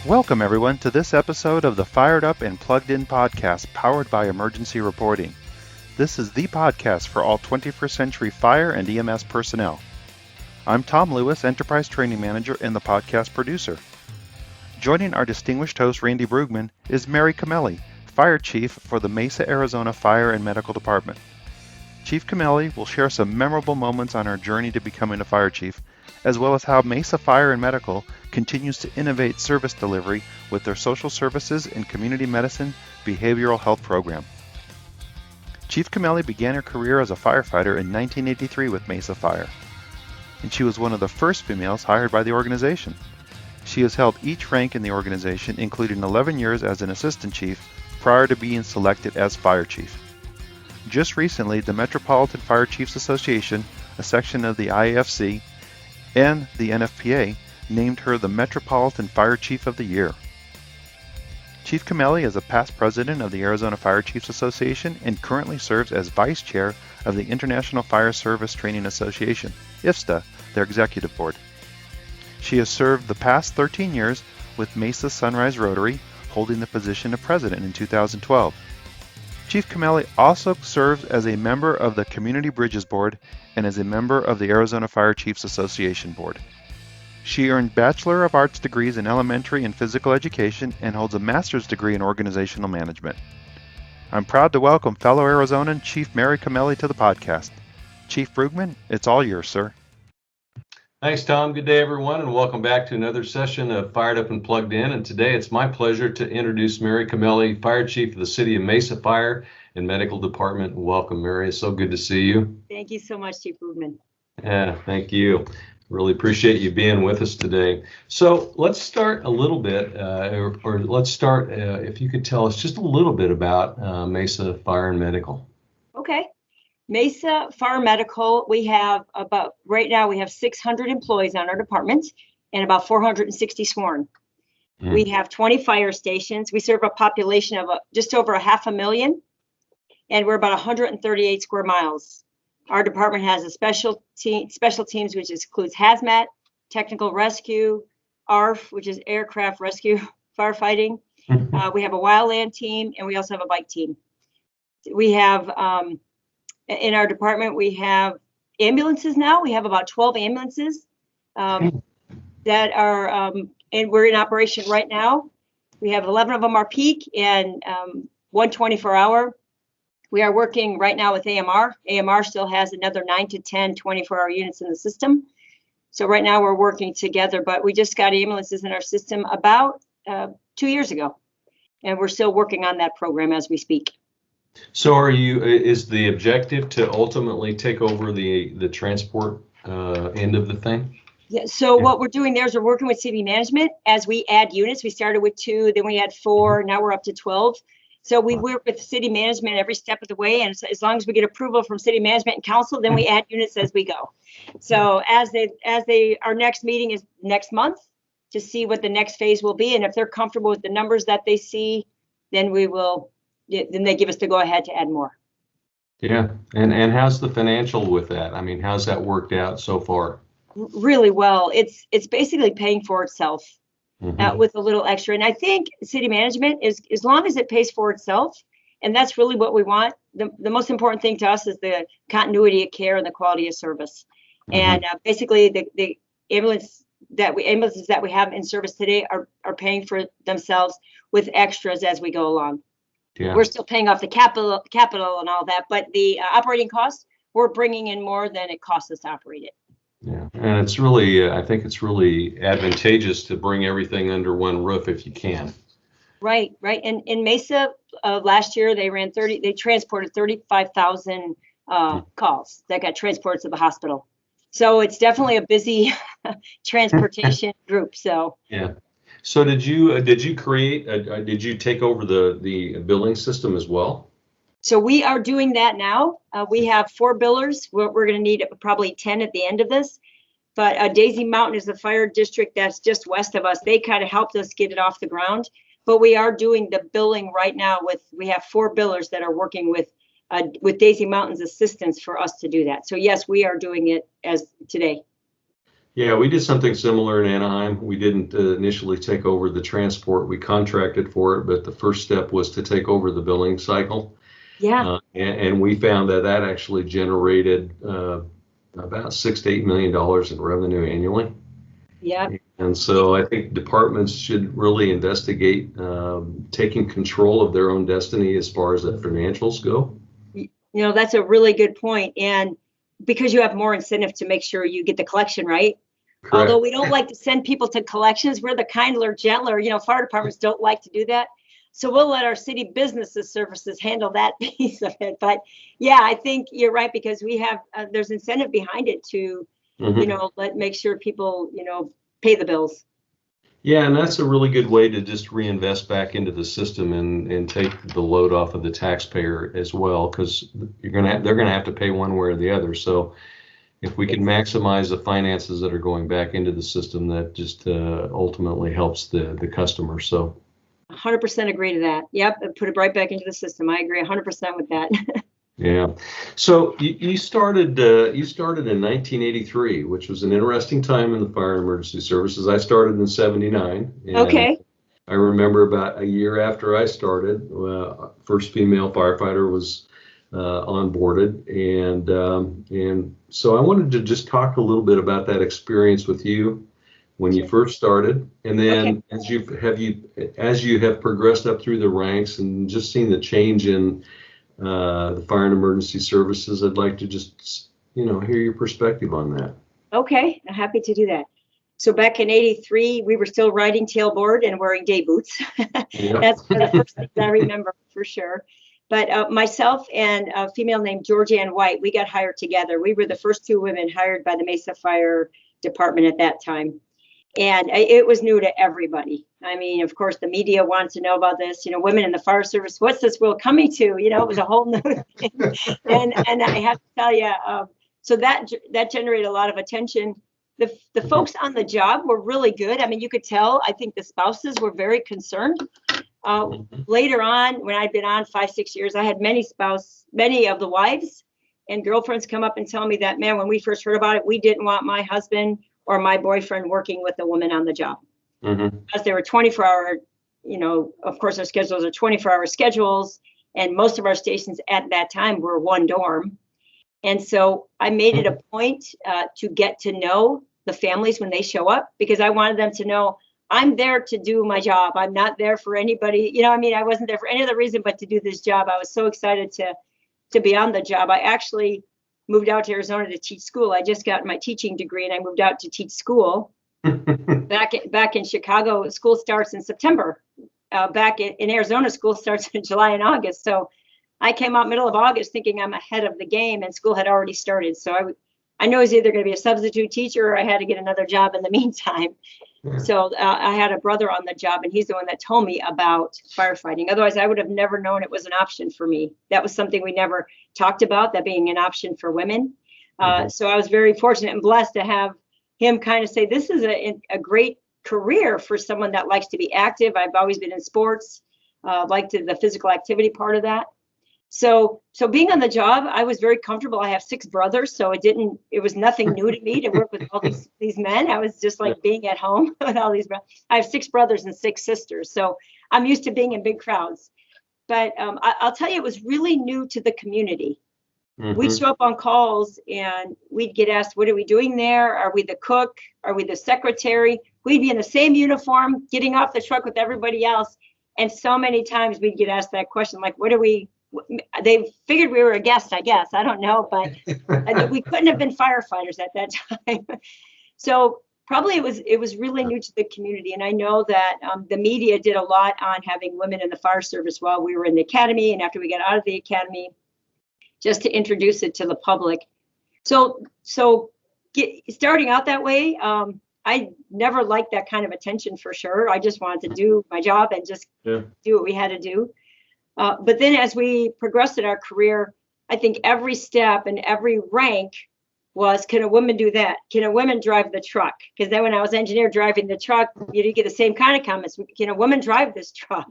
Welcome, everyone, to this episode of the Fired Up and Plugged In podcast powered by Emergency Reporting. This is the podcast for all 21st century fire and EMS personnel. I'm Tom Lewis, Enterprise Training Manager and the podcast producer. Joining our distinguished host, Randy Bruegman, is Mary Cameli, Fire Chief for the Mesa, Arizona Fire and Medical Department. Chief Cameli will share some memorable moments on her journey to becoming a fire chief, as well as how Mesa Fire and Medical continues to innovate service delivery with their social services and community medicine behavioral health program. Chief Cameli began her career as a firefighter in 1983 with Mesa Fire, and she was one of the first females hired by the organization. She has held each rank in the organization, including 11 years as an assistant chief prior to being selected as fire chief. Just recently, the Metropolitan Fire Chiefs Association, a section of the IAFC, and the NFPA named her the Metropolitan Fire Chief of the Year. Chief Cameli is a past president of the Arizona Fire Chiefs Association and currently serves as vice chair of the International Fire Service Training Association, IFSTA, their executive board. She has served the past 13 years with Mesa Sunrise Rotary, holding the position of president in 2012. Chief Cameli also serves as a member of the Community Bridges Board and as a member of the Arizona Fire Chiefs Association Board. She earned Bachelor of Arts degrees in elementary and physical education and holds a master's degree in organizational management. I'm proud to welcome fellow Arizonan Chief Mary Cameli to the podcast. Chief Bruegman, it's all yours, sir. Thanks, Tom. Good day, everyone, and welcome back to another session of Fired Up and Plugged In. And today it's my pleasure to introduce Mary Cameli, Fire Chief of the City of Mesa Fire and Medical Department. Welcome, Mary. It's so good to see you. Thank you so much, Chief Bruegman. Yeah, thank you. Really appreciate you being with us today. So let's start a little bit, if you could tell us just a little bit about Mesa Fire and Medical. Okay. Mesa Fire Medical, right now we have 600 employees on our department and about 460 sworn. We have 20 fire stations. We serve a population of just over 500,000, and we're about 138 square miles. Our department has a special teams, which includes hazmat, technical rescue, ARF, which is aircraft rescue firefighting. We have a wildland team, and we also have a bike team. We have in our department, we have ambulances now. We have about 12 ambulances that are, and we're in operation right now. We have 11 of them are peak and 1 24-hour. We are working right now with AMR. AMR still has another 9 to 10 24-hour units in the system. So right now we're working together, but we just got ambulances in our system about 2 years ago, and we're still working on that program as we speak. So is the objective to ultimately take over the transport end of the thing? Yeah, so what we're doing there is we're working with city management as we add units. We started with 2, then we had 4, now we're up to 12. So we work with city management every step of the way, and as long as we get approval from city management and council, then we add units as we go. So our next meeting is next month to see what the next phase will be, and if they're comfortable with the numbers that they see, then then they give us the go ahead to add more. Yeah, and how's the financial with that? I mean, how's that worked out so far? Really well. It's basically paying for itself with a little extra. And I think city management is, as long as it pays for itself, and that's really what we want. The most important thing to us is the continuity of care and the quality of service. And basically the ambulances that we have in service today are paying for themselves with extras as we go along. Yeah. We're still paying off the capital and all that, but the operating costs, we're bringing in more than it costs us to operate it. Yeah, and it's really, I think it's really advantageous to bring everything under one roof if you can. Right. And in Mesa, last year they transported 35,000 calls that got transported to the hospital. So it's definitely a busy transportation group. So yeah. So did you take over the billing system as well? So we are doing that now. We have 4 billers. We're going to need probably 10 at the end of this. But Daisy Mountain is the fire district that's just west of us. They kind of helped us get it off the ground. But we are doing the billing right now. We have 4 billers that are working with Daisy Mountain's assistance for us to do that. So yes, we are doing it as today. Yeah, we did something similar in Anaheim. We didn't initially take over the transport. We contracted for it, but the first step was to take over the billing cycle. Yeah. And we found that actually generated about $6 to $8 million in revenue annually. Yeah. And so I think departments should really investigate taking control of their own destiny as far as the financials go. That's a really good point. And because you have more incentive to make sure you get the collection right. Correct. Although we don't like to send people to collections, we're the kinder, gentler, fire departments don't like to do that. So we'll let our city businesses services handle that piece of it. But yeah, I think you're right, because we have, there's incentive behind it to, make sure people, pay the bills. Yeah, and that's a really good way to just reinvest back into the system and take the load off of the taxpayer as well, because they're gonna have to pay one way or the other. So if we can maximize the finances that are going back into the system, that just ultimately helps the customer. So 100% agree to that. Yep, and put it right back into the system. I agree 100% with that. Yeah. So you started in 1983, which was an interesting time in the fire and emergency services. I started in '79. Okay. I remember about a year after I started, first female firefighter was onboarded, and so I wanted to just talk a little bit about that experience with you when you first started, and then as you have progressed up through the ranks and just seen the change in the fire and emergency services. I'd like to just hear your perspective on that. Okay, I'm happy to do that. So back in '83, we were still riding tailboard and wearing day boots. Yep. That's one of the first things I remember for sure. But myself and a female named Georgianne White, we got hired together. We were the first two women hired by the Mesa Fire Department at that time. And it was new to everybody. I mean, of course, the media wants to know about this, women in the fire service. What's this world coming to? It was a whole new thing. And I have to tell you, so that generated a lot of attention. The folks on the job were really good. I mean, you could tell, I think the spouses were very concerned. Later on, when I'd been on 5-6 years, I had many of the wives and girlfriends come up and tell me that, man, when we first heard about it, we didn't want my husband or my boyfriend working with a woman on the job. Because they were 24-hour, of course, our schedules are 24-hour schedules. And most of our stations at that time were one dorm. And so I made it a point to get to know the families when they show up, because I wanted them to know I'm there to do my job. I'm not there for anybody. I wasn't there for any other reason but to do this job. I was so excited to be on the job. I actually moved out to Arizona to teach school. I just got my teaching degree and I moved out to teach school. Back in Chicago, school starts in September. Back in Arizona, school starts in July and August. So I came out middle of August thinking I'm ahead of the game, and school had already started. So I knew I was either going to be a substitute teacher or I had to get another job in the meantime. So I had a brother on the job, and he's the one that told me about firefighting. Otherwise, I would have never known it was an option for me. That was something we never talked about, that being an option for women. So I was very fortunate and blessed to have him kind of say, this is a great career for someone that likes to be active. I've always been in sports, liked the physical activity part of that. So being on the job, I was very comfortable. I have 6 brothers, so it was nothing new to me to work with all these men. I was just like being at home with all these. I have 6 brothers and 6 sisters, so I'm used to being in big crowds. But I'll tell you, it was really new to the community. We'd show up on calls and we'd get asked, what are we doing there? Are we the cook? Are we the secretary? We'd be in the same uniform, getting off the truck with everybody else. And so many times we'd get asked that question, like, what are we? They figured we were a guest, I guess. I don't know, but we couldn't have been firefighters at that time. So probably it was really new to the community. And I know that the media did a lot on having women in the fire service while we were in the academy and after we got out of the academy, just to introduce it to the public. So starting out that way, I never liked that kind of attention for sure. I just wanted to do my job and just do what we had to do. But then as we progressed in our career, I think every step and every rank was, can a woman do that? Can a woman drive the truck? Because then when I was engineer driving the truck, you get the same kind of comments. Can a woman drive this truck?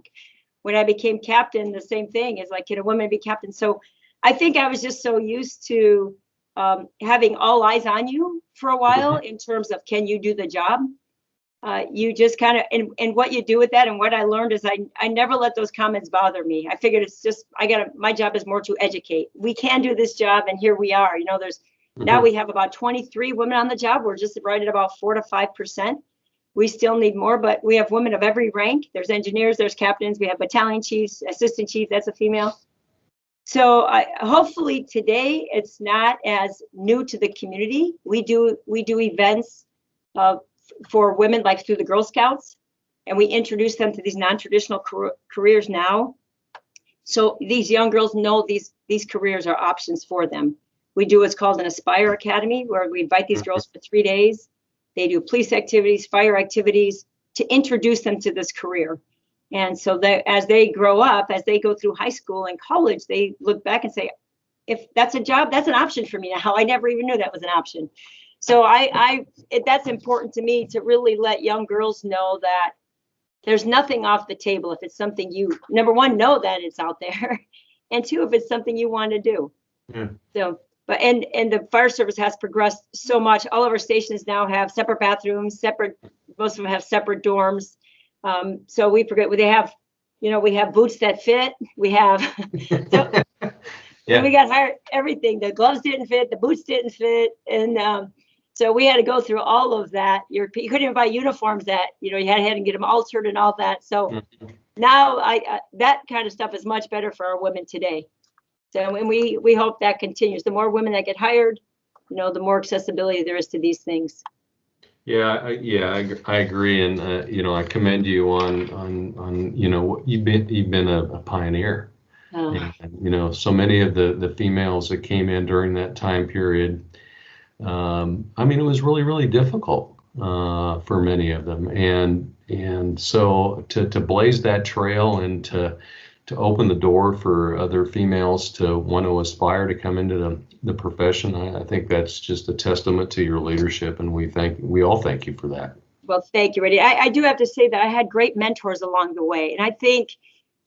When I became captain, the same thing is like, can a woman be captain? So I think I was just so used to having all eyes on you for a while in terms of, can you do the job? You just kind of, and what you do with that, and what I learned is I never let those comments bother me. I figured it's just, my job is more to educate. We can do this job, and here we are. Now we have about 23 women on the job. We're just right at about 4 to 5%. We still need more, but we have women of every rank. There's engineers, there's captains, we have battalion chiefs, assistant chief, that's a female. So hopefully today it's not as new to the community. We do events for women, like through the Girl Scouts, and we introduce them to these non-traditional careers now. So these young girls know these careers are options for them. We do what's called an Aspire Academy, where we invite these girls for 3 days. They do police activities, fire activities to introduce them to this career. And so that as they grow up, as they go through high school and college, they look back and say, if that's a job, that's an option for me now. I never even knew that was an option. So that's important to me, to really let young girls know that there's nothing off the table if it's something you, number one, know that it's out there, and two, if it's something you want to do. Yeah. So, but and the fire service has progressed so much. All of our stations now have separate bathrooms, most of them have separate dorms. So we have boots that fit. We have, we got hired, everything. The gloves didn't fit, the boots didn't fit. And so we had to go through all of that. You couldn't even buy uniforms that, you had to get them altered and all that. So now that kind of stuff is much better for our women today. So, and we hope that continues. The more women that get hired, the more accessibility there is to these things. Yeah, I agree, and I commend you on you've been a pioneer. And, so many of the females that came in during that time period. It was really, really difficult for many of them, and so to blaze that trail and to open the door for other females to want to aspire to come into the profession, I think that's just a testament to your leadership, and we all thank you for that. Well, thank you, Randy. I do have to say that I had great mentors along the way, and I think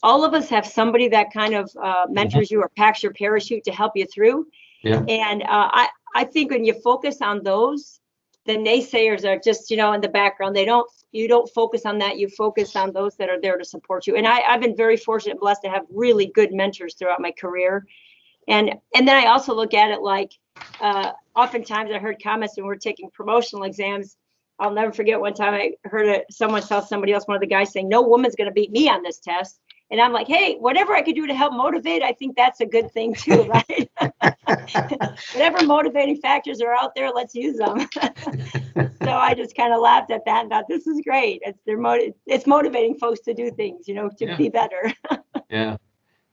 all of us have somebody that kind of mentors you or packs your parachute to help you through. Yeah. And I think when you focus on those, the naysayers are just, in the background. You don't focus on that. You focus on those that are there to support you. And I've been very fortunate and blessed to have really good mentors throughout my career. And then I also look at it like, oftentimes I heard comments when we're taking promotional exams. I'll never forget one time I heard someone tell somebody else, one of the guys saying, "No woman's going to beat me on this test." And I'm like, hey, whatever I could do to help motivate, I think that's a good thing too, right? Whatever motivating factors are out there, let's use them. So I just kind of laughed at that and thought, this is great. It's motivating folks to do things, to be better. Yeah.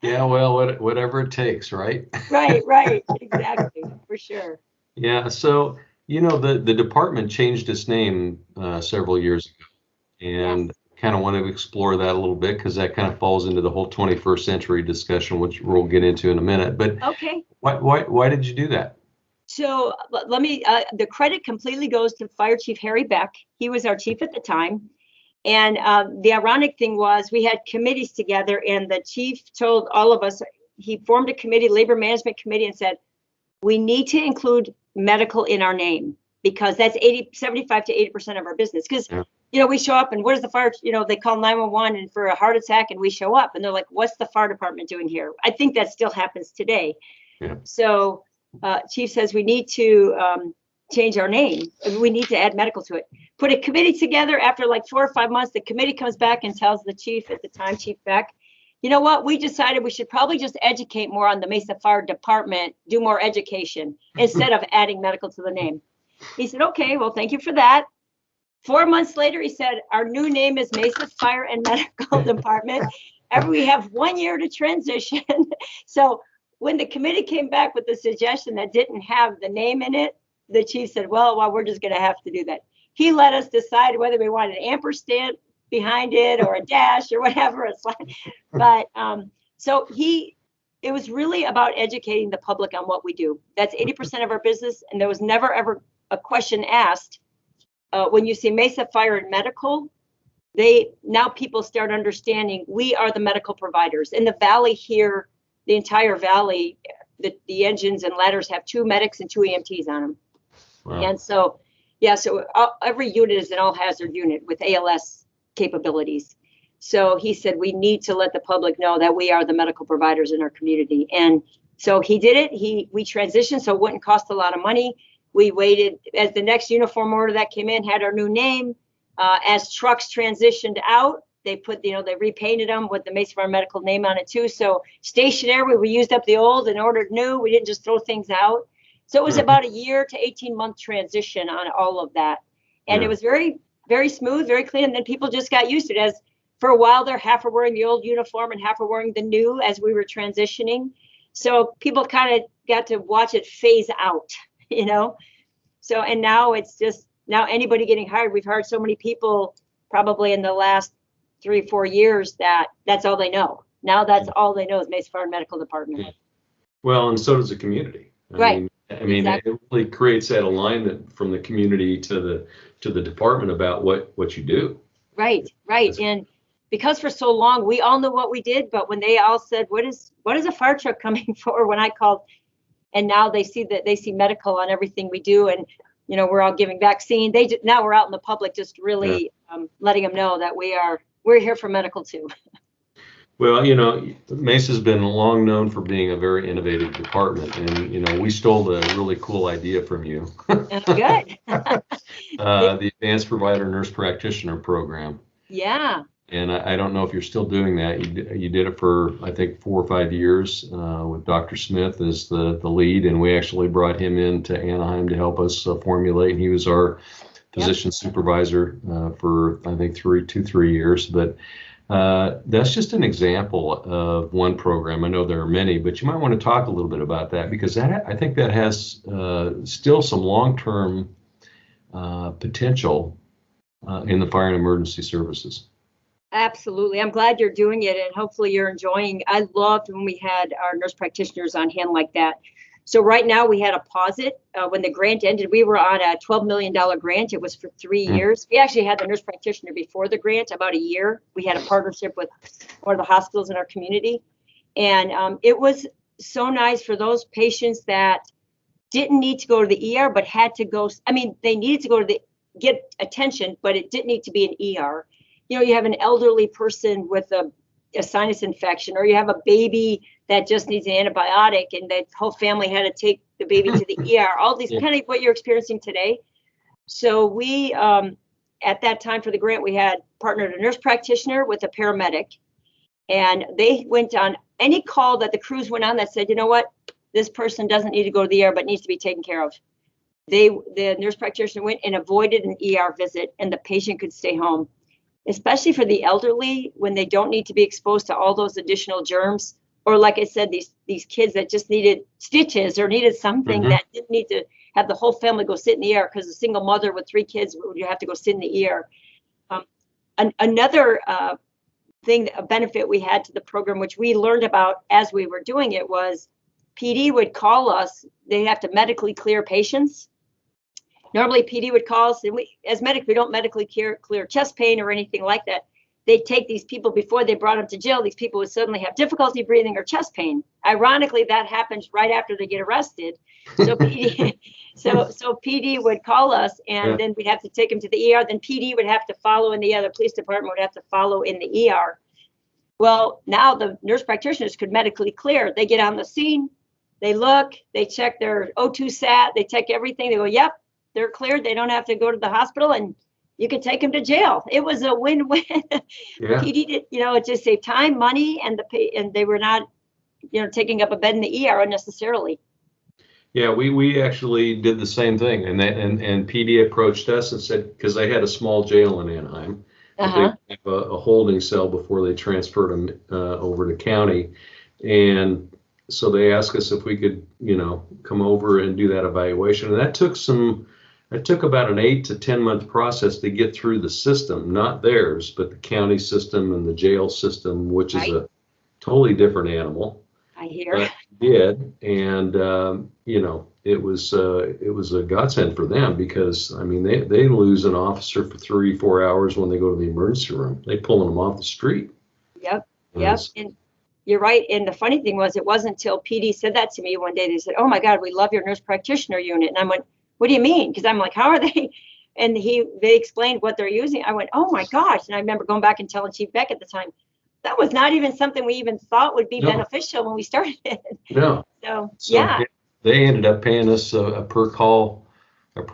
Well, whatever it takes, right? Right. Exactly. For sure. Yeah. So, the department changed its name several years ago, and kind of want to explore that a little bit, because that kind of falls into the whole 21st century discussion, which we'll get into in a minute. But okay, why did you do that? So let me, the credit completely goes to Fire Chief Harry Beck. He was our chief at the time. And the ironic thing was, we had committees together, and the chief told all of us, he formed a committee, labor management committee, and said, we need to include medical in our name, because that's 75 to 80% of our business. Because we show up and what is the fire, they call 911 and for a heart attack, and we show up and they're like, what's the fire department doing here? I think that still happens today. Yeah. So Chief says we need to change our name. We need to add medical to it. Put a committee together. After like 4 or 5 months, the committee comes back and tells the chief at the time, Chief Beck, you know what? We decided we should probably just educate more on the Mesa Fire Department, do more education instead of adding medical to the name. He said, okay, well, thank you for that. 4 months later, he said, our new name is Mesa Fire and Medical Department. And we have 1 year to transition. So when the committee came back with the suggestion that didn't have the name in it, the chief said, well, we're just going to have to do that. He let us decide whether we wanted an ampersand behind it or a dash or whatever. It's like, but so it was really about educating the public on what we do. That's 80% of our business. And there was never, ever a question asked. When you see Mesa Fire and Medical, now people start understanding we are the medical providers. In the valley here, the entire valley, the engines and ladders have 2 medics and 2 EMTs on them. Wow. And so, yeah, so every unit is an all-hazard unit with ALS capabilities. So he said, we need to let the public know that we are the medical providers in our community. And so he did it. We transitioned, so it wouldn't cost a lot of money. We waited as the next uniform order that came in had our new name. As trucks transitioned out, they put, they repainted them with the Mesa Fire Medical name on it too. So stationary, we used up the old and ordered new. We didn't just throw things out. So it was about a year to 18-month transition on all of that. And it was very, very smooth, very clean. And then people just got used to it. As for a while, they're half are wearing the old uniform and half are wearing the new as we were transitioning. So people kind of got to watch it phase out, So, and now it's just, now anybody getting hired, we've hired so many people probably in the last 3-4 years that's all they know. Now that's all they know is Mesa Fire Medical Department. Well, and so does the community. Right. I mean, exactly. It really creates that alignment from the community to the department about what you do. Right. And because for so long we all knew what we did, but when they all said, what is a fire truck coming for? When I called, and now they see medical on everything we do, and we're all giving vaccine. Now we're out in the public, just really letting them know that we're here for medical too. Well, Mesa's been long known for being a very innovative department, and we stole a really cool idea from you. Good. The Advanced Provider Nurse Practitioner Program. Yeah. And I don't know if you're still doing that. You did it for, I think, 4 or 5 years with Dr. Smith as the lead, and we actually brought him in to Anaheim to help us formulate. He was our physician supervisor for, I think, 3 years. But that's just an example of one program. I know there are many, but you might want to talk a little bit about that, because I think that has still some long-term potential in the fire and emergency services. Absolutely. I'm glad you're doing it, and hopefully you're enjoying. I loved when we had our nurse practitioners on hand like that. So right now we had to pause it. When the grant ended, we were on a $12 million grant. It was for 3 years. We actually had the nurse practitioner before the grant, about a year. We had a partnership with one of the hospitals in our community. And it was so nice for those patients that didn't need to go to the ER, but had to go. I mean, they needed to go to get attention, but it didn't need to be an ER. You have an elderly person with a sinus infection, or you have a baby that just needs an antibiotic, and the whole family had to take the baby to the ER. All these kind of what you're experiencing today. So we, at that time for the grant, we had partnered a nurse practitioner with a paramedic, and they went on any call that the crews went on that said, you know what, this person doesn't need to go to the ER, but needs to be taken care of. The nurse practitioner went and avoided an ER visit, and the patient could stay home. Especially for the elderly, when they don't need to be exposed to all those additional germs, or like I said, these kids that just needed stitches or needed something that didn't need to have the whole family go sit in the ER, because a single mother with 3 kids would have to go sit in the ER. Another thing, a benefit we had to the program, which we learned about as we were doing it, was PD would call us. They have to medically clear patients. Normally, PD would call us, and we, as medics, we don't medically clear chest pain or anything like that. They'd take these people before they brought them to jail. These people would suddenly have difficulty breathing or chest pain. Ironically, that happens right after they get arrested. So PD, so PD would call us, and then we'd have to take them to the ER. Then PD would have to follow, and the other police department would have to follow in the ER. Well, now the nurse practitioners could medically clear. They get on the scene, they look, they check their O2 sat, they check everything. They go, yep, they're cleared. They don't have to go to the hospital, and you could take them to jail. It was a win-win. PD did, it just saved time, money, and they were not, taking up a bed in the ER unnecessarily. Yeah, we actually did the same thing, and PD approached us and said, because they had a small jail in Anaheim, they have a holding cell before they transferred them over to county, and so they asked us if we could, come over and do that evaluation, and that took about an 8 to 10 month process to get through the system, not theirs, but the county system and the jail system, which is a totally different animal. I hear. But did, and it was a godsend for them, because they lose an officer for 3-4 hours when they go to the emergency room. They pulling them off the street. Yep. And you're right. And the funny thing was, it wasn't until PD said that to me one day. They said, "Oh my God, we love your nurse practitioner unit." And I went, "What do you mean?" Because I'm like, "How are they?" And they explained what they're using. I went, "Oh my gosh!" And I remember going back and telling Chief Beck at the time, that was not even something we even thought would be beneficial when we started it. No. So yeah, they ended up paying us a per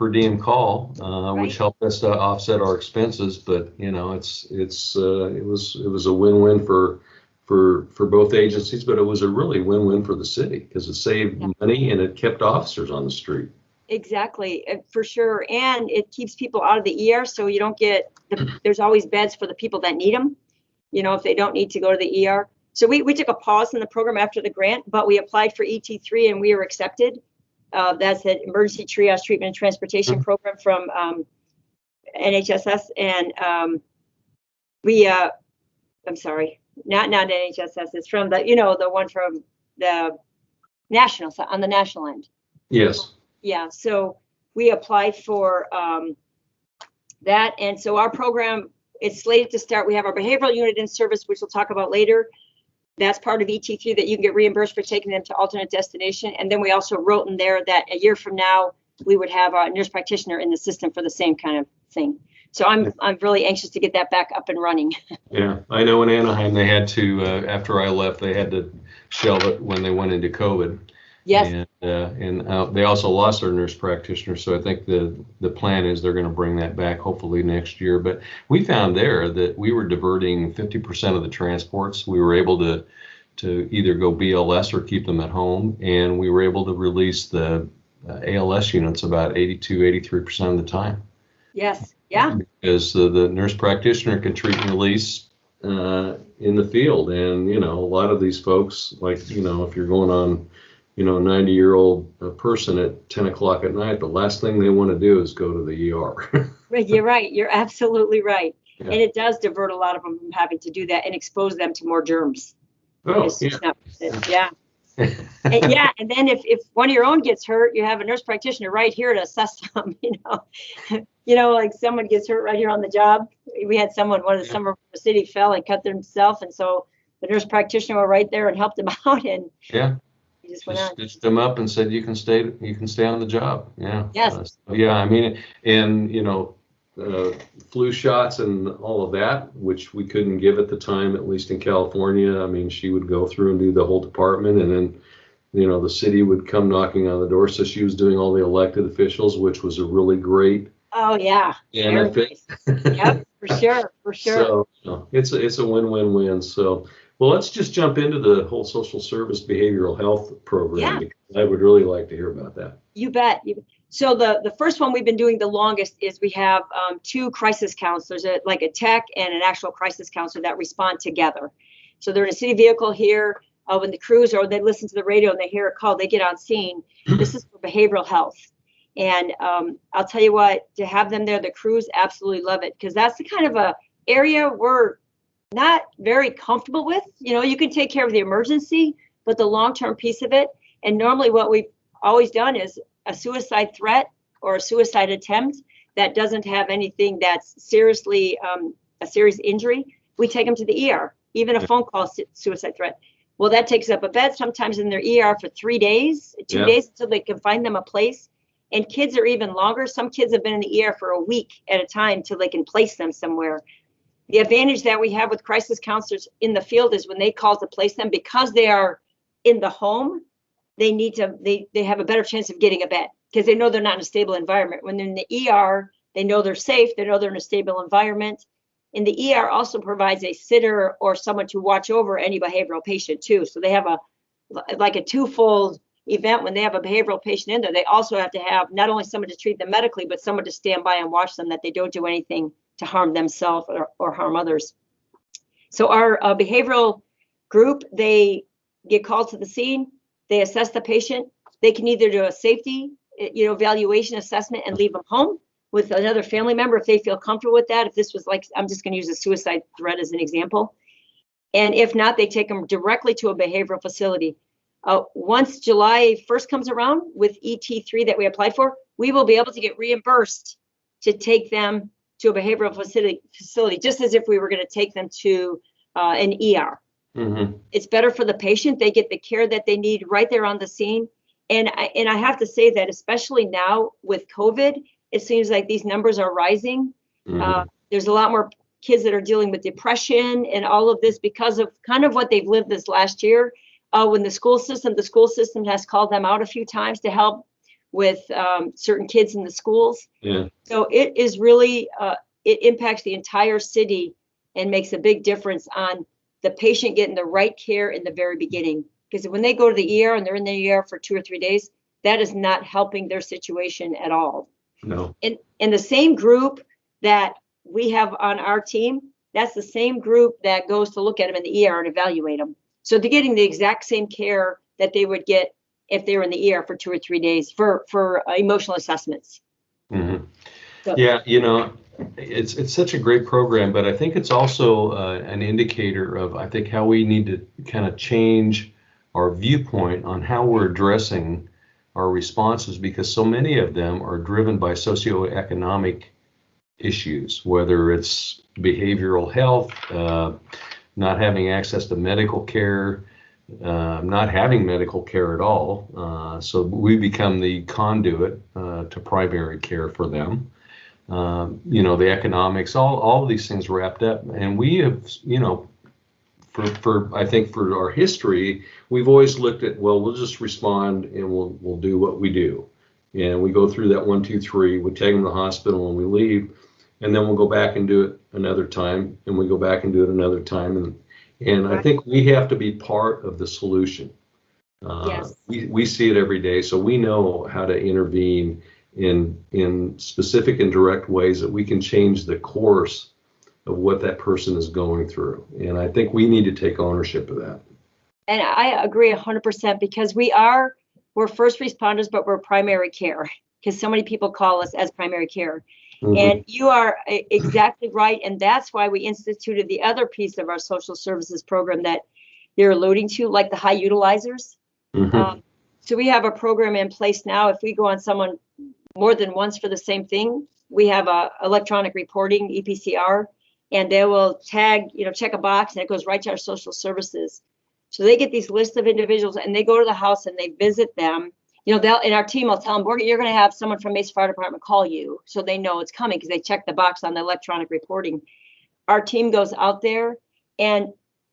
diem call, which helped us to offset our expenses. But it was a win-win for both agencies, but it was a really win-win for the city because it saved money and it kept officers on the street. Exactly, for sure. And it keeps people out of the ER, so you don't get there's always beds for the people that need them, if they don't need to go to the ER. So we took a pause in the program after the grant, but we applied for ET3 and we were accepted. That's an emergency triage treatment and transportation program from NHSS. And I'm sorry, not NHSS. It's from the one from the national, on the national end. Yes. Yeah. So we applied for that. And so our program is slated to start. We have our behavioral unit in service, which we'll talk about later. That's part of ET3 that you can get reimbursed for taking them to alternate destination. And then we also wrote in there that a year from now, we would have a nurse practitioner in the system for the same kind of thing. So I'm really anxious to get that back up and running. Yeah, I know in Anaheim, they had to, after I left, they had to shelve it when they went into COVID. Yes. And they also lost their nurse practitioner. So I think the plan is they're going to bring that back hopefully next year. But we found there that we were diverting 50% of the transports. We were able to either go BLS or keep them at home. And we were able to release the ALS units about 83% of the time. Yes. Yeah. Because the nurse practitioner can treat and release in the field. And, a lot of these folks, like, if you're going on, a 90-year-old person at 10 o'clock at night, the last thing they want to do is go to the ER. You're right. You're absolutely right. Yeah. And it does divert a lot of them from having to do that and expose them to more germs. Oh, Yeah. And then if one of your own gets hurt, you have a nurse practitioner right here to assess them, like someone gets hurt right here on the job. We had one of the summer from the city fell and cut themselves. And so the nurse practitioner were right there and helped them out. And he just stitched them up and said, you can stay on the job. Yeah. Yes. Flu shots and all of that, which we couldn't give at the time, at least in California. I mean, she would go through and do the whole department, and then, the city would come knocking on the door. So she was doing all the elected officials, which was a really great. Oh yeah. Benefit. Yep, for sure. So it's a win-win-win. So, well, let's just jump into the whole social service behavioral health program. Because I would really like to hear about that. You bet. So the first one we've been doing the longest is we have two crisis counselors, like a tech and an actual crisis counselor that respond together. So they're in a city vehicle here when the crews, or they listen to the radio and they hear a call, they get on scene. This is for behavioral health. And I'll tell you what, to have them there, the crews absolutely love it, because that's the kind of a area we're not very comfortable with. You can take care of the emergency, but the long-term piece of it. And normally what we've always done is a suicide threat or a suicide attempt that doesn't have anything that's seriously a serious injury, we take them to the ER, even a phone call suicide threat. Well, that takes up a bed sometimes in their ER for 3 days, 2 days until they can find them a place. And kids are even longer. Some kids have been in the ER for a week at a time until they can place them somewhere. The advantage that we have with crisis counselors in the field is when they call to place them, because they are in the home, they have a better chance of getting a bed because they know they're not in a stable environment. When they're in the ER, they know they're safe. They know they're in a stable environment. And the ER also provides a sitter or someone to watch over any behavioral patient too. So they have a twofold event. When they have a behavioral patient in there, they also have to have not only someone to treat them medically, but someone to stand by and watch them, that they don't do anything to harm themselves or harm others. So our behavioral group, they get called to the scene. They assess the patient. They can either do a safety, evaluation assessment and leave them home with another family member if they feel comfortable with that. If this was like, I'm just going to use a suicide threat as an example. And if not, they take them directly to a behavioral facility. Once July 1st comes around with ET3 that we applied for, we will be able to get reimbursed to take them to a behavioral facility, just as if we were going to take them to an ER. It's better for the patient. They get the care that they need right there on the scene. And I have to say that especially now with COVID, it seems like these numbers are rising. There's a lot more kids that are dealing with depression and all of this because of kind of what they've lived this last year. When the school system has called them out a few times to help with certain kids in the schools. Yeah. So it is really, it impacts the entire city and makes a big difference on the patient getting the right care in the very beginning. Because when they go to the ER and they're in the ER for 2 or 3 days, that is not helping their situation at all. No. And the same group that we have on our team, that's the same group that goes to look at them in the ER and evaluate them. So they're getting the exact same care that they would get if they were in the ER for 2 or 3 days for emotional assessments. So, Yeah, it's such a great program, but I think it's also an indicator of, I think, how we need to kind of change our viewpoint on how we're addressing our responses, because so many of them are driven by socioeconomic issues, whether it's behavioral health, not having access to medical care, not having medical care at all. So we become the conduit to primary care for them. The economics, all of these things wrapped up. And we have, I think for our history, we've always looked at, well, we'll just respond and we'll do what we do. And we go through that 1, 2, 3, we take them to the hospital and we leave, and then we'll go back and do it another time, and we go back and do it another time. And I think we have to be part of the solution. yes. We see it every day, so we know how to intervene in specific and direct ways that we can change the course of what that person is going through. And I think we need to take ownership of that. And I agree 100% because we're first responders, but we're primary care because so many people call us as primary care. And you are exactly right. And that's why we instituted the other piece of our social services program that you're alluding to, like the high utilizers. So we have a program in place now. If we go on someone more than once for the same thing, we have a electronic reporting, EPCR, and they will tag, check a box, and it goes right to our social services. So they get these lists of individuals and they go to the house and they visit them. And our team will tell them, you're going to have someone from Mesa Fire Department call you, so they know it's coming because they check the box on the electronic reporting. Our team goes out there, and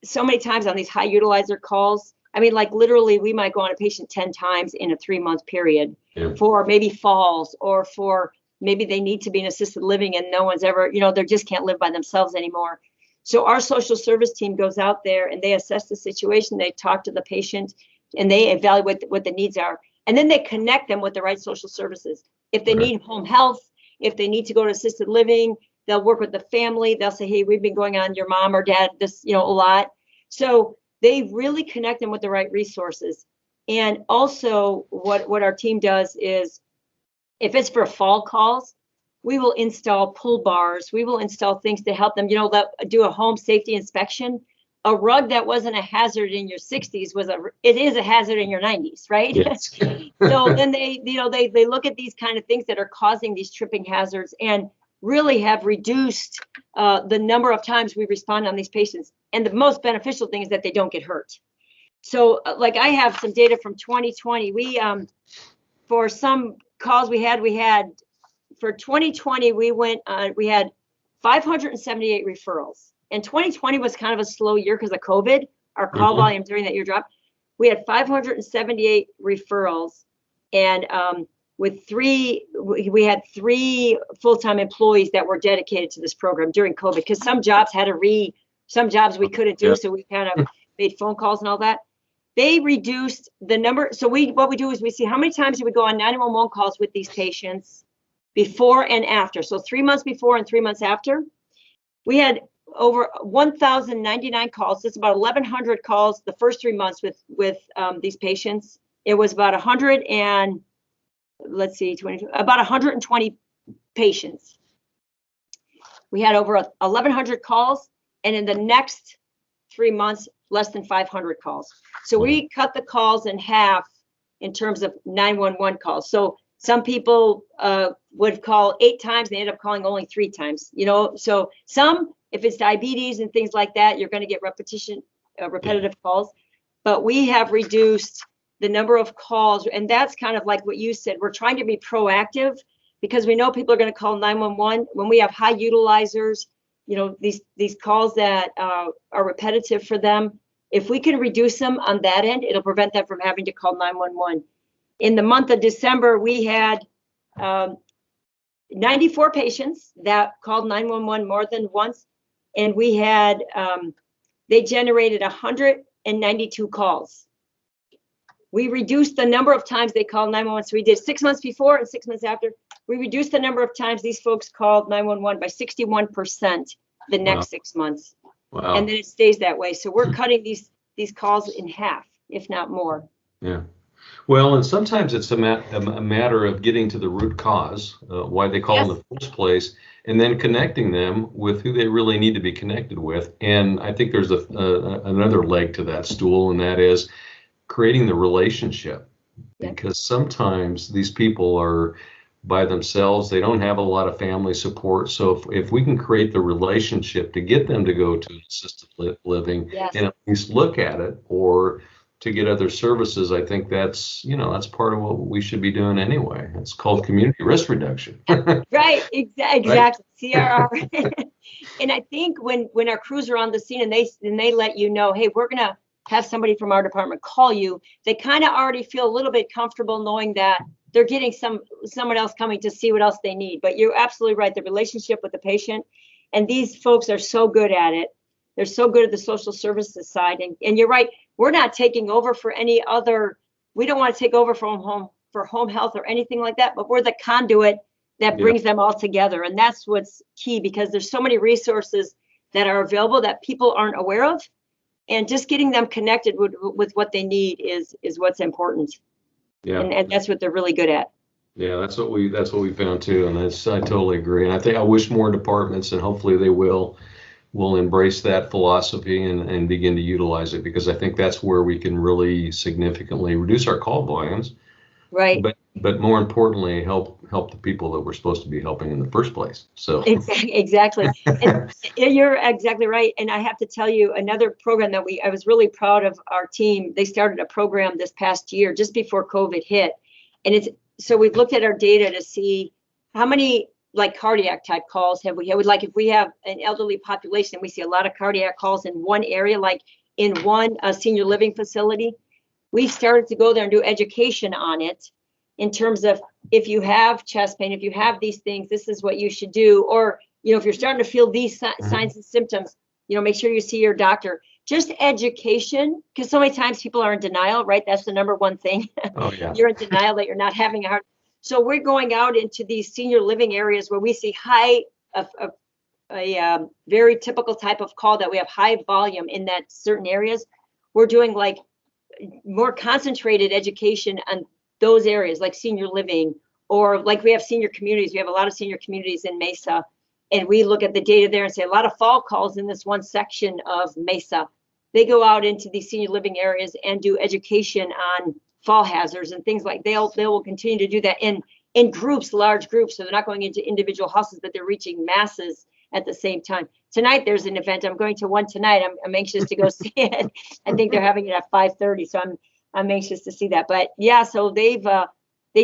so many times on these high utilizer calls, like literally we might go on a patient 10 times in a 3-month period for maybe falls, or for maybe they need to be in assisted living and no one's ever, they just can't live by themselves anymore. So our social service team goes out there and they assess the situation, they talk to the patient, and they evaluate what the needs are. And then they connect them with the right social services. If they need home health, if they need to go to assisted living, they'll work with the family. They'll say, hey, we've been going on your mom or dad this, a lot. So they really connect them with the right resources. And also what our team does is, if it's for fall calls, we will install pull bars. We will install things to help them, do a home safety inspection. A rug that wasn't a hazard in your 60s it is a hazard in your 90s, right? Yes. So then they look at these kind of things that are causing these tripping hazards and really have reduced the number of times we respond on these patients. And the most beneficial thing is that they don't get hurt. So I have some data from 2020. We, for some calls we had for 2020, we had 578 referrals. And 2020 was kind of a slow year because of COVID. Our call volume during that year dropped. We had 578 referrals, and we had 3 full-time employees that were dedicated to this program during COVID, because some jobs we couldn't do, so we kind of made phone calls and all that. They reduced the number. So what we do is we see how many times do we go on 911 calls with these patients before and after. So 3 months before and 3 months after. We had over 1,099 calls. That's about 1,100 calls the first 3 months with these patients. It was about about 120 patients. We had over 1,100 calls, and in the next 3 months, less than 500 calls. So we cut the calls in half in terms of 911 calls. So some people would call 8 times, they end up calling only 3 times. So some, if it's diabetes and things like that, you're going to get repetition repetitive calls, but we have reduced the number of calls. And that's kind of like what you said. We're trying to be proactive because we know people are going to call 911 when we have high utilizers, these calls that are repetitive for them. If we can reduce them on that end, it'll prevent them from having to call 911. In the month of December, we had 94 patients that called 911 more than once. And we had, they generated 192 calls. We reduced the number of times they called 911. So we did 6 months before and 6 months after. We reduced the number of times these folks called 911 by 61% the next 6 months. Wow. And then it stays that way. So we're cutting these calls in half, if not more. Yeah. Well, and sometimes it's a matter of getting to the root cause, why they call in the first place, and then connecting them with who they really need to be connected with. And I think there's another leg to that stool, and that is creating the relationship. Yeah. Because sometimes these people are by themselves, they don't have a lot of family support. So if we can create the relationship to get them to go to an assisted living and at least look at it, or to get other services, I think that's part of what we should be doing anyway. It's called community risk reduction. Right, exactly. Right? CRR. And I think when our crews are on the scene and they let you know, hey, we're gonna have somebody from our department call you, they kind of already feel a little bit comfortable knowing that they're getting someone else coming to see what else they need. But you're absolutely right, the relationship with the patient, and these folks are so good at it. They're so good at the social services side. And you're right, we're not taking over for any other, we don't want to take over for home health or anything like that, but we're the conduit that brings them all together. And that's what's key, because there's so many resources that are available that people aren't aware of. And just getting them connected with what they need is what's important. Yeah. And that's what they're really good at. Yeah, that's what we found too. And I totally agree. And I wish more departments, and hopefully they will embrace that philosophy and begin to utilize it, because I think that's where we can really significantly reduce our call volumes. Right. But more importantly, help the people that we're supposed to be helping in the first place. So exactly. And you're exactly right. And I have to tell you, another program that I was really proud of our team. They started a program this past year, just before COVID hit. And so we've looked at our data to see how many cardiac type calls have we had. Like if we have an elderly population, we see a lot of cardiac calls in one area, like in one senior living facility. We've started to go there and do education on it, in terms of, if you have chest pain, if you have these things, this is what you should do. Or, if you're starting to feel these signs and symptoms, make sure you see your doctor. Just education, because so many times people are in denial, right? That's the number one thing. Oh, yeah. You're in denial that you're not having a heart. So we're going out into these senior living areas where we see a very typical type of call, that we have high volume in that certain areas. We're doing more concentrated education on those areas, like senior living, or like we have senior communities. We have a lot of senior communities in Mesa, and we look at the data there and say a lot of fall calls in this one section of Mesa. They go out into these senior living areas and do education on fall hazards and things like. They will continue to do that in groups, large groups. So they're not going into individual houses, but they're reaching masses at the same time. Tonight there's an event. I'm going to one tonight. I'm anxious to go see it. I think they're having it at 5:30. So I'm anxious to see that. But yeah, so they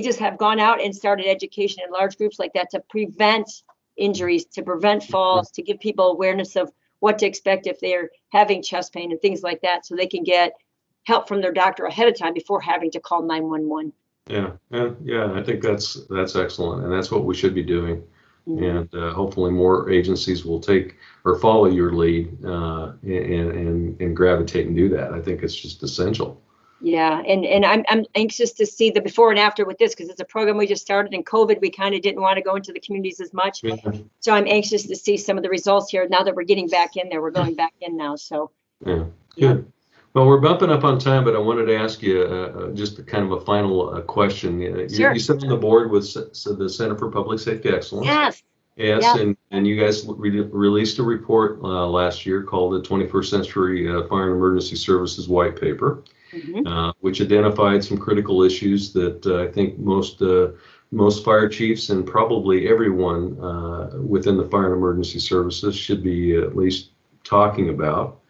just have gone out and started education in large groups like that to prevent injuries, to prevent falls, to give people awareness of what to expect if they're having chest pain and things like that, so they can get help from their doctor ahead of time before having to call 911. Yeah. I think that's excellent, and that's what we should be doing. Mm-hmm. And hopefully more agencies will take or follow your lead and gravitate and do that. I think it's just essential. Yeah, and I'm anxious to see the before and after with this, because it's a program we just started in COVID. We kind of didn't want to go into the communities as much. Yeah. So I'm anxious to see some of the results here now that we're getting back in there. We're going back in now. So yeah, good. Well, we're bumping up on time, but I wanted to ask you just kind of a final question. Sure. You sit on the board with the Center for Public Safety Excellence. Yes. Yes. And you guys released a report last year called the 21st Century Fire and Emergency Services White Paper, mm-hmm. Which identified some critical issues that I think most fire chiefs and probably everyone within the fire and emergency services should be at least talking about.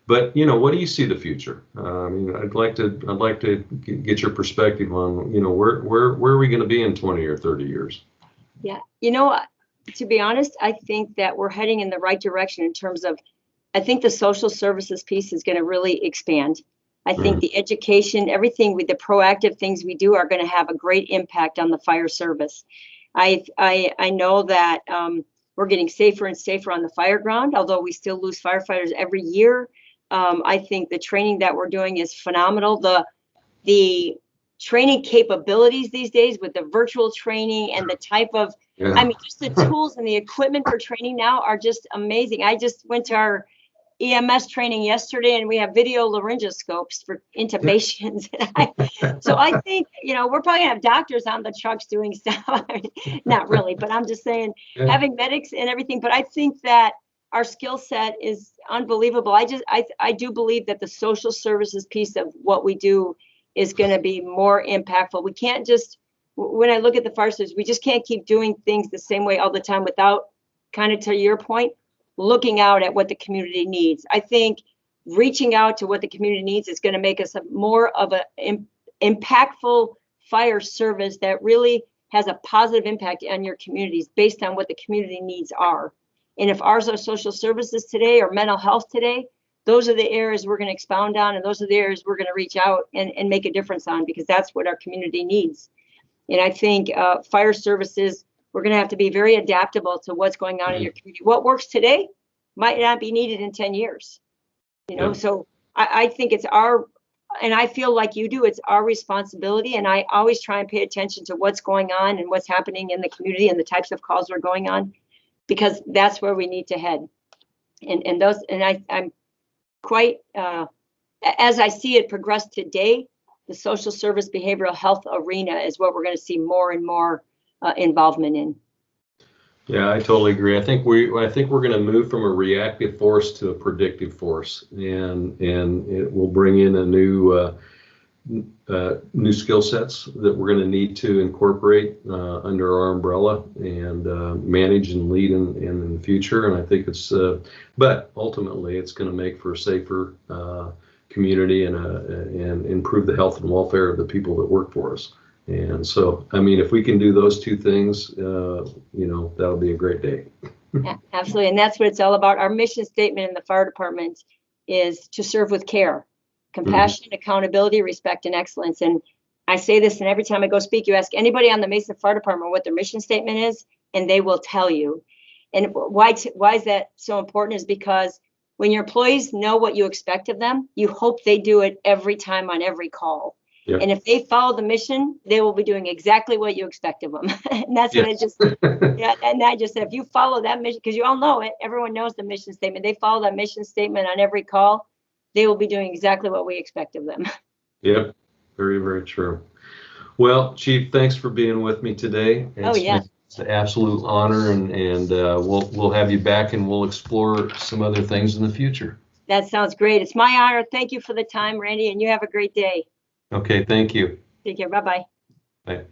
But what do you see the future? I mean, I'd like to get your perspective on where are we going to be in 20 or 30 years? Yeah, to be honest, I think that we're heading in the right direction in terms of, I think the social services piece is going to really expand. I think the education, everything with the proactive things we do are going to have a great impact on the fire service. I know that we're getting safer and safer on the fire ground, although we still lose firefighters every year. I think the training that we're doing is phenomenal. The training capabilities these days with the virtual training and the type of, I mean, just the tools and the equipment for training now are just amazing. I just went to our EMS training yesterday, and we have video laryngoscopes for intubations. So I think, we're probably gonna have doctors on the trucks doing stuff. I mean, not really, but I'm just saying, having medics and everything. But I think that our skill set is unbelievable. I do believe that the social services piece of what we do is going to be more impactful. We can't just, when I look at the fire service, we just can't keep doing things the same way all the time without, kind of to your point, looking out at what the community needs. I think reaching out to what the community needs is going to make us more of an impactful fire service that really has a positive impact on your communities based on what the community needs are. And if ours are social services today or mental health today, those are the areas we're going to expound on, and those are the areas we're going to reach out and make a difference on, because that's what our community needs. And I think fire services, we're going to have to be very adaptable to what's going on in your community. What works today might not be needed in 10 years. So I think it's and I feel like you do, it's our responsibility. And I always try and pay attention to what's going on and what's happening in the community and the types of calls we're going on, because that's where we need to head. I'm quite, as I see it progress today, the social service behavioral health arena is what we're going to see more and more involvement in. Yeah, I totally agree. I think we're going to move from a reactive force to a predictive force, and it will bring in a new skill sets that we're going to need to incorporate under our umbrella and manage and lead in the future. And I think but ultimately it's going to make for a safer community and improve the health and welfare of the people that work for us. And so, I mean, if we can do those two things, that'll be a great day. Yeah, absolutely. And that's what it's all about. Our mission statement in the fire department is to serve with care, compassion, accountability, respect, and excellence. And I say this, and every time I go speak, you ask anybody on the Mesa Fire Department what their mission statement is, and they will tell you. And why is that so important is because when your employees know what you expect of them, you hope they do it every time on every call. Yep. And if they follow the mission, they will be doing exactly what you expect of them. And that's what I just, and I just said, if you follow that mission, because you all know it, everyone knows the mission statement. They follow that mission statement on every call, they will be doing exactly what we expect of them. Yep. Very, very true. Well, Chief, thanks for being with me today. It's an absolute honor, and we'll have you back, and we'll explore some other things in the future. That sounds great. It's my honor. Thank you for the time, Randy, and you have a great day. Okay, thank you. Take care. Bye-bye. Bye.